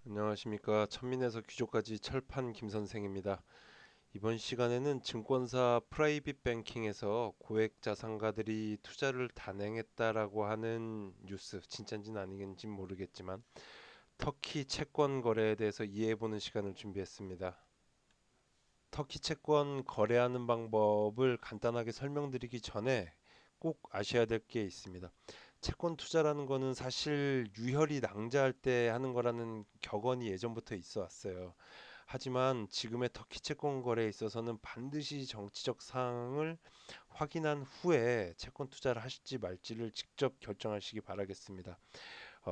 안녕하십니까. 천민에서 귀족까지 철판 김선생입니다. 이번 시간에는 증권사 프라이빗 뱅킹에서 고액 자산가들이 투자를 단행했다라고 하는 뉴스, 진짜인지는 아닌지 모르겠지만 터키 채권 거래에 대해서 이해해보는 시간을 준비했습니다. 터키 채권 거래하는 방법을 간단하게 설명드리기 전에 꼭 아셔야 될 게 있습니다. 채권 투자라는 거는 사실 유혈이 낭자할 때 하는 거라는 격언이 예전부터 있어 왔어요. 하지만 지금의 터키 채권 거래에 있어서는 반드시 정치적 사항을 확인한 후에 채권 투자를 하실지 말지를 직접 결정하시기 바라겠습니다.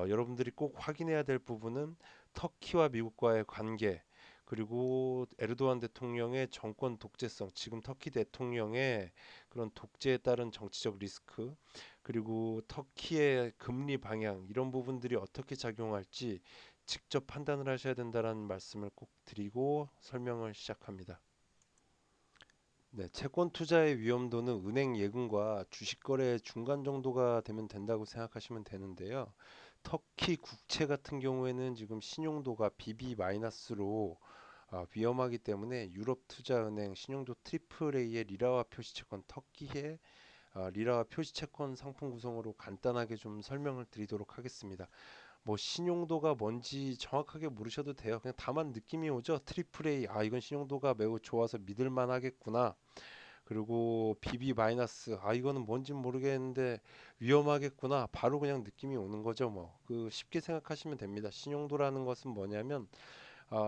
여러분들이 꼭 확인해야 될 부분은 터키와 미국과의 관계, 그리고 에르도안 대통령의 정권 독재성, 지금 터키 대통령의 그런 독재에 따른 정치적 리스크, 그리고 터키의 금리 방향, 이런 부분들이 어떻게 작용할지 직접 판단을 하셔야 된다는 말씀을 꼭 드리고 설명을 시작합니다. 네, 채권 투자의 위험도는 은행 예금과 주식 거래의 중간 정도가 되면 된다고 생각하시면 되는데요. 터키 국채 같은 경우에는 지금 신용도가 BB 마이너스로 위험하기 때문에 유럽 투자은행 신용도 트리플 A의 리라화 표시 채권 터키의 리라화 표시 채권 상품 구성으로 간단하게 좀 설명을 드리도록 하겠습니다. 뭐 신용도가 뭔지 정확하게 모르셔도 돼요. 그냥 다만 느낌이 오죠. 트리플 A, 이건 신용도가 매우 좋아서 믿을만 하겠구나. 그리고 BB 마이너스, 이거는 뭔지 모르겠는데 위험하겠구나. 바로 그냥 느낌이 오는 거죠. 뭐 그 쉽게 생각하시면 됩니다. 신용도라는 것은 뭐냐면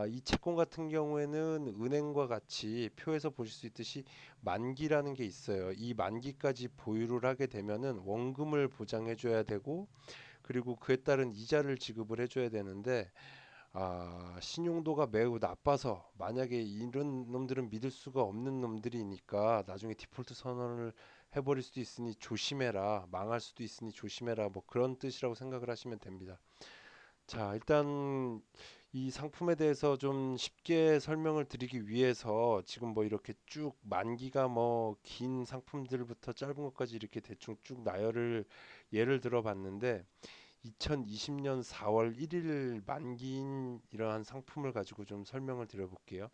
이 채권 같은 경우에는 은행과 같이 표에서 보실 수 있듯이 만기라는 게 있어요. 이 만기까지 보유를 하게 되면은 원금을 보장해 줘야 되고, 그리고 그에 따른 이자를 지급을 해줘야 되는데, 신용도가 매우 나빠서 만약에 이런 놈들은 믿을 수가 없는 놈들이니까 나중에 디폴트 선언을 해버릴 수도 있으니 조심해라, 망할 수도 있으니 조심해라, 뭐 그런 뜻이라고 생각을 하시면 됩니다. 자, 일단 이 상품에 대해서 좀 쉽게 설명을 드리기 위해서 지금 뭐 이렇게 쭉 만기가 뭐 긴 상품들부터 짧은 것까지 이렇게 대충 쭉 나열을 예를 들어 봤는데, 2020년 4월 1일 만기인 이러한 상품을 가지고 좀 설명을 드려볼게요.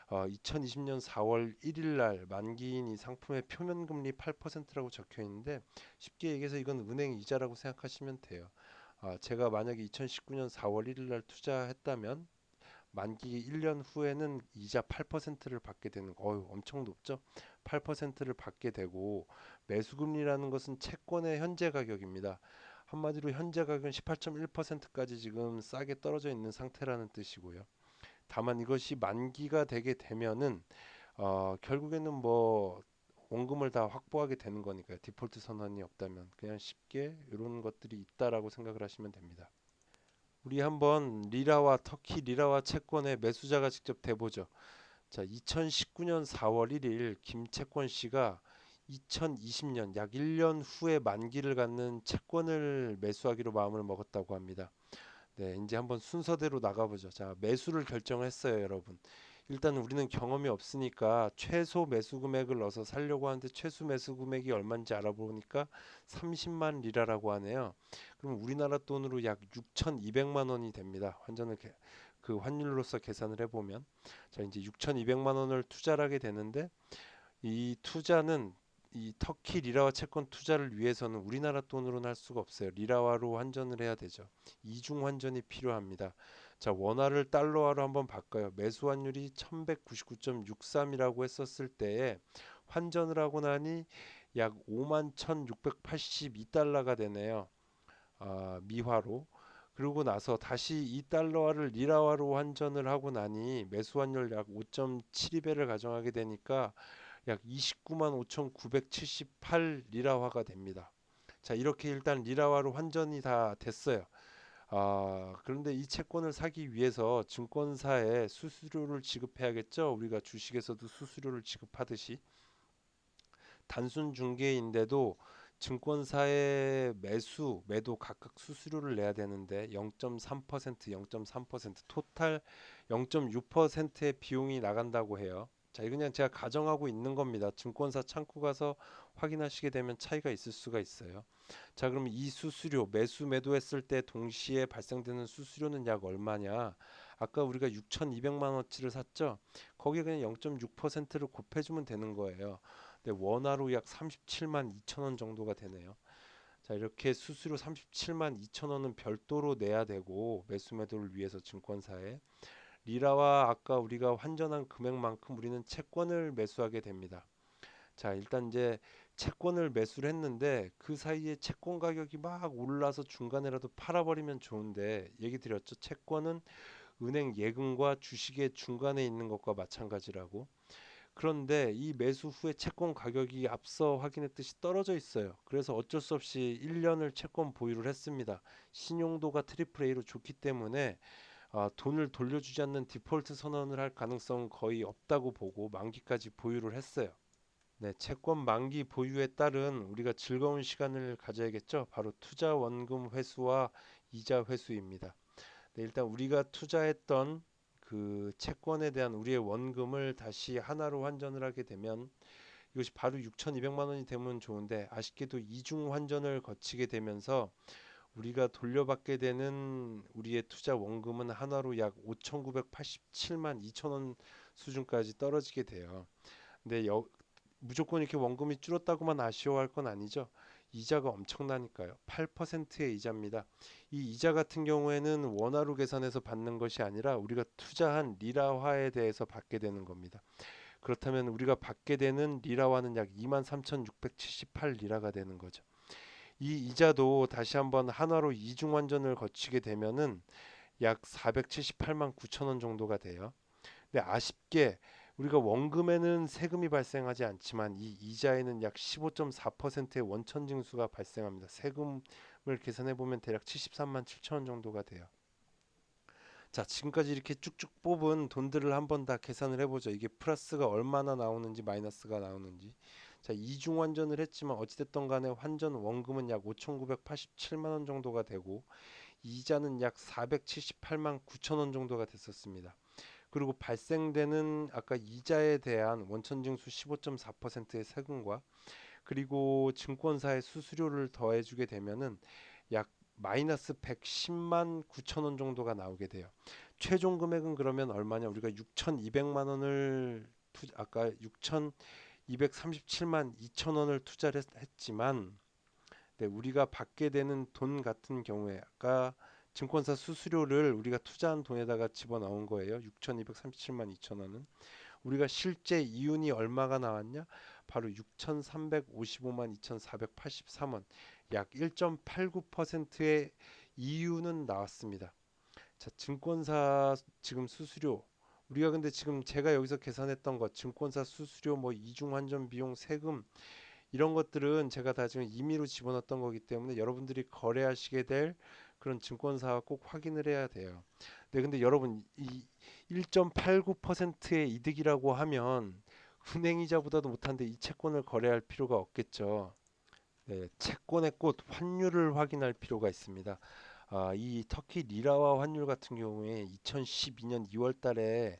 2020년 4월 1일 날 만기인 이 상품의 표면 금리 8%라고 적혀 있는데, 쉽게 얘기해서 이건 은행 이자라고 생각하시면 돼요. 제가 만약에 2019년 4월 1일 날 투자했다면 만기 1년 후에는 이자 8%를 받게 되는 거, 엄청 높죠? 8%를 받게 되고, 매수금리라는 것은 채권의 현재 가격입니다. 한마디로 현재 가격은 18.1%까지 지금 싸게 떨어져 있는 상태라는 뜻이고요. 다만 이것이 만기가 되게 되면은 결국에는 뭐 원금을 다 확보하게 되는 거니까요. 디폴트 선언이 없다면 그냥 쉽게 이런 것들이 있다라고 생각을 하시면 됩니다. 우리 한번 리라와 터키 리라와 채권의 매수자가 직접 돼보죠. 자, 2019년 4월 1일 김채권 씨가 2020년 약 1년 후에 만기를 갖는 채권을 매수하기로 마음을 먹었다고 합니다. 네, 이제 한번 순서대로 나가보죠. 자, 매수를 결정했어요, 여러분. 일단 우리는 경험이 없으니까 최소 매수 금액을 넣어서 살려고 하는데 최소 매수 금액이 얼마인지 알아보니까 30만 리라라고 하네요. 그럼 우리나라 돈으로 약 6,200만 원이 됩니다. 그 환율로서 계산을 해보면. 자, 이제 6,200만 원을 투자를 하게 되는데, 이 투자는 이 터키 리라와 채권 투자를 위해서는 우리나라 돈으로는 할 수가 없어요. 리라화로 환전을 해야 되죠. 이중 환전이 필요합니다. 자, 원화를 달러화로 한번 바꿔요. 매수 환율이 1199.63이라고 했었을 때에 환전을 하고 나니 약 51,682달러가 되네요. 미화로. 그러고 나서 다시 이 달러화를 리라화로 환전을 하고 나니 매수 환율 약 5.72배를 가정하게 되니까 약 29만 5,978 리라화가 됩니다. 자, 이렇게 일단 리라화로 환전이 다 됐어요. 그런데 이 채권을 사기 위해서 증권사에 수수료를 지급해야겠죠. 우리가 주식에서도 수수료를 지급하듯이. 단순 중개인데도 증권사의 매수, 매도 각각 수수료를 내야 되는데 0.3%, 0.3%, 토탈 0.6%의 비용이 나간다고 해요. 자, 이거 그냥 제가 가정하고 있는 겁니다. 증권사 창구 가서 확인하시게 되면 차이가 있을 수가 있어요. 자, 그러면 이 수수료, 매수 매도했을 때 동시에 발생되는 수수료는 약 얼마냐? 아까 우리가 6,200만 원치를 샀죠? 거기에 그냥 0.6%를 곱해주면 되는 거예요. 근데 원화로 약 37만 2천 원 정도가 되네요. 자, 이렇게 수수료 37만 2천 원은 별도로 내야 되고, 매수 매도를 위해서 증권사에 리라와 아까 우리가 환전한 금액만큼 우리는 채권을 매수하게 됩니다. 자, 일단 이제 채권을 매수를 했는데 그 사이에 채권 가격이 막 올라서 중간에라도 팔아버리면 좋은데, 얘기 드렸죠. 채권은 은행 예금과 주식의 중간에 있는 것과 마찬가지라고. 그런데 이 매수 후에 채권 가격이 앞서 확인했듯이 떨어져 있어요. 그래서 어쩔 수 없이 1년을 채권 보유를 했습니다. 신용도가 트리플 A로 좋기 때문에 돈을 돌려주지 않는 디폴트 선언을 할 가능성은 거의 없다고 보고 만기까지 보유를 했어요. 네, 채권 만기 보유에 따른 우리가 즐거운 시간을 가져야겠죠. 바로 투자 원금 회수와 이자 회수입니다. 네, 일단 우리가 투자했던 그 채권에 대한 우리의 원금을 다시 하나로 환전을 하게 되면 이것이 바로 6,200만 원이 되면 좋은데, 아쉽게도 이중 환전을 거치게 되면서 우리가 돌려받게 되는 우리의 투자 원금은 한화로 약 5,987만 2천 원 수준까지 떨어지게 돼요. 근데 무조건 이렇게 원금이 줄었다고만 아쉬워할 건 아니죠. 이자가 엄청나니까요. 8%의 이자입니다. 이 이자 같은 경우에는 원화로 계산해서 받는 것이 아니라 우리가 투자한 리라화에 대해서 받게 되는 겁니다. 그렇다면 우리가 받게 되는 리라화는 약 23,678 리라가 되는 거죠. 이 이자도 다시 한번 한화로 이중 환전을 거치게 되면은 약 478만 9천 원 정도가 돼요. 근데 아쉽게 우리가 원금에는 세금이 발생하지 않지만 이 이자에는 약 15.4%의 원천 징수가 발생합니다. 세금을 계산해 보면 대략 73만 7천 원 정도가 돼요. 자, 지금까지 이렇게 쭉쭉 뽑은 돈들을 한번 다 계산을 해보죠. 이게 플러스가 얼마나 나오는지 마이너스가 나오는지. 자, 이중 환전을 했지만 어찌됐든 간에 환전 원금은 약 5,987만 원 정도가 되고 이자는 약 478만 9천 원 정도가 됐었습니다. 그리고 발생되는 아까 이자에 대한 원천징수 15.4%의 세금과 그리고 증권사의 수수료를 더해주게 되면은 약 마이너스 110만 9천 원 정도가 나오게 돼요. 최종 금액은 그러면 얼마냐? 우리가 6,200만 원을 아까 6,237만 2천 원을 투자를 했지만, 네, 우리가 받게 되는 돈 같은 경우에 아까 증권사 수수료를 우리가 투자한 돈에다가 집어넣은 거예요. 6,237만 2천 원은. 우리가 실제 이윤이 얼마가 나왔냐? 바로 6,355만 2,483원. 약 1.89%의 이윤은 나왔습니다. 자, 증권사 지금 수수료 우리가 근데 지금 제가 여기서 계산했던 것 증권사 수수료 뭐 이중 환전 비용 세금 이런 것들은 제가 다 지금 임의로 집어넣었던 거기 때문에 여러분들이 거래하시게 될 그런 증권사와 꼭 확인을 해야 돼요. 네, 근데 여러분 이 1.89%의 이득이라고 하면 은행이자보다도 못한데 이 채권을 거래할 필요가 없겠죠. 네, 채권의 꽃 환율을 확인할 필요가 있습니다. 이 터키 리라와 환율 같은 경우에 2012년 2월 달에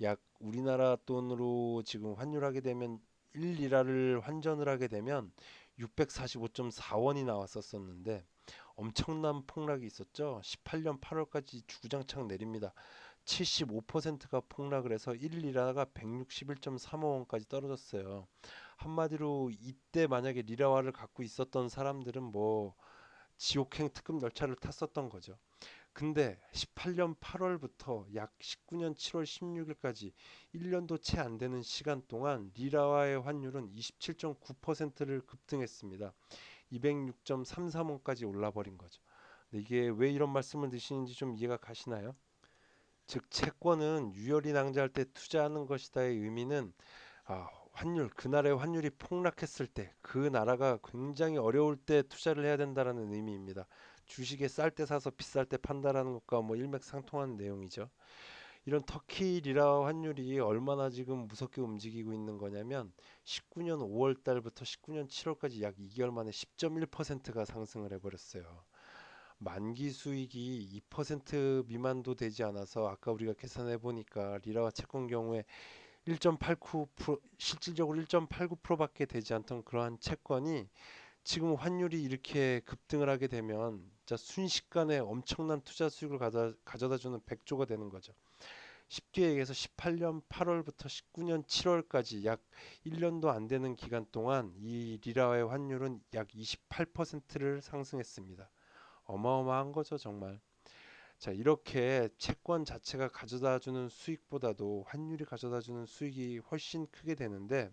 약 우리나라 돈으로 지금 환율하게 되면 1리라를 환전을 하게 되면 645.4원이 나왔었는데 엄청난 폭락이 있었죠. 18년 8월까지 주구장창 내립니다. 75%가 폭락을 해서 1리라가 161.35원까지 떨어졌어요. 한마디로 이때 만약에 리라화를 갖고 있었던 사람들은 뭐 지옥행 특급 열차를 탔었던 거죠. 근데 18년 8월부터 약 19년 7월 16일까지 1년도 채 안 되는 시간 동안 리라와의 환율은 27.9%를 급등했습니다. 206.33원까지 올라버린 거죠. 근데 이게 왜 이런 말씀을 드시는지 좀 이해가 가시나요? 즉 채권은 유열이 낭자할 때 투자하는 것이다의 의미는 환율 그날의 환율이 폭락했을 때 그 나라가 굉장히 어려울 때 투자를 해야 된다라는 의미입니다. 주식에 쌀 때 사서 비쌀 때 판다라는 것과 뭐 일맥상통하는 내용이죠. 이런 터키 리라 환율이 얼마나 지금 무섭게 움직이고 있는 거냐면 19년 5월 달부터 19년 7월까지 약 2개월 만에 10.1%가 상승을 해버렸어요. 만기 수익이 2% 미만도 되지 않아서 아까 우리가 계산해 보니까 리라와 채권 경우에 1.89% 실질적으로 1.89%밖에 되지 않던 그러한 채권이 지금 환율이 이렇게 급등을 하게 되면 진짜 순식간에 엄청난 투자 수익을 가져다 주는 백조가 되는 거죠. 쉽게 얘기해서 18년 8월부터 19년 7월까지 약 1년도 안 되는 기간 동안 이 리라의 환율은 약 28%를 상승했습니다. 어마어마한 거죠, 정말. 자, 이렇게 채권 자체가 가져다 주는 수익보다도 환율이 가져다 주는 수익이 훨씬 크게 되는데,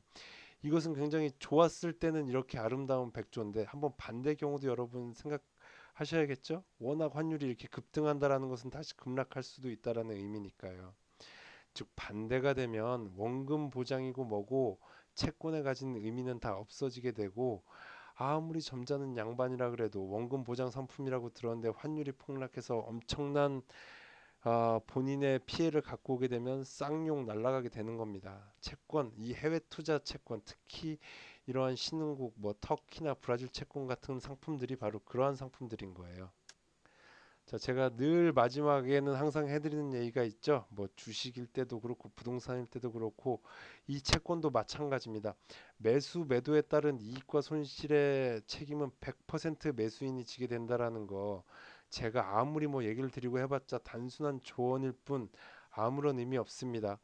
이것은 굉장히 좋았을 때는 이렇게 아름다운 백조인데 한번 반대 경우도 여러분 생각하셔야겠죠? 워낙 환율이 이렇게 급등한다라는 것은 다시 급락할 수도 있다라는 의미니까요. 즉 반대가 되면 원금 보장이고 뭐고 채권에 가진 의미는 다 없어지게 되고, 아무리 점잖은 양반이라 그래도 원금 보장 상품이라고 들었는데 환율이 폭락해서 엄청난 본인의 피해를 갖고 오게 되면 쌍욕 날아가게 되는 겁니다. 채권, 이 해외 투자 채권, 특히 이러한 신흥국, 뭐 터키나 브라질 채권 같은 상품들이 바로 그러한 상품들인 거예요. 자, 제가 늘 마지막에는 항상 해드리는 얘기가 있죠. 뭐 주식일 때도 그렇고 부동산일 때도 그렇고 이 채권도 마찬가지입니다. 매수 매도에 따른 이익과 손실의 책임은 100% 매수인이 지게 된다라는 거, 제가 아무리 뭐 얘기를 드리고 해봤자 단순한 조언일 뿐 아무런 의미 없습니다.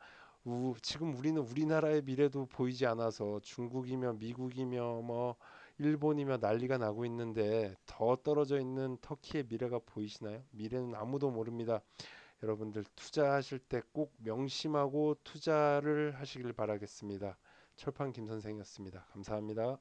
지금 우리는 우리나라의 미래도 보이지 않아서 중국이며 미국이며 뭐 일본이며 난리가 나고 있는데 더 떨어져 있는 터키의 미래가 보이시나요? 미래는 아무도 모릅니다. 여러분들 투자하실 때 꼭 명심하고 투자를 하시길 바라겠습니다. 철판 김 선생이었습니다. 감사합니다.